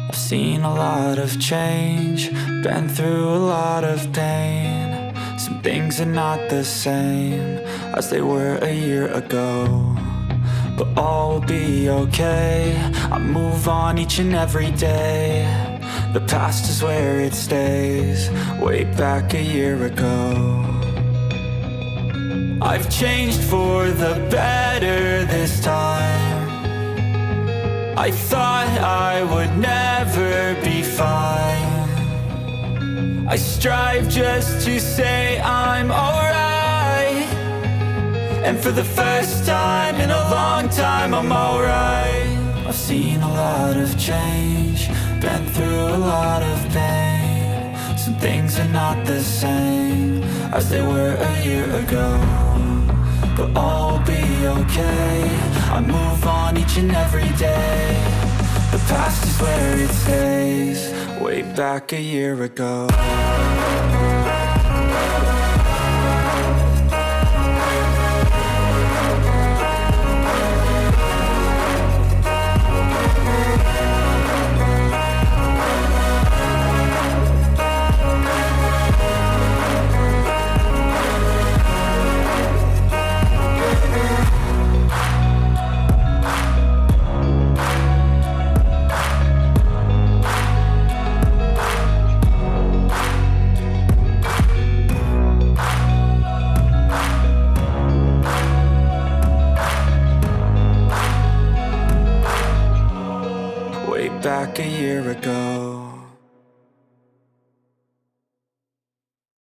I've seen a lot of change, been through a lot of pain. Some things are not the same as they were a year ago, but all will be okay. I move on each and every day. The past is where it stays, way back a year ago. I've changed for the better this time. I thought I would never be fine. I strive just to say I'm alright, and for the first time in a long time I'm alright. I've seen a lot of change, been through a lot of pain. Some things are not the same as they were a year ago, but all will be okay. I move on each and every day. The past is where it stays, way back a year ago. Back a year ago.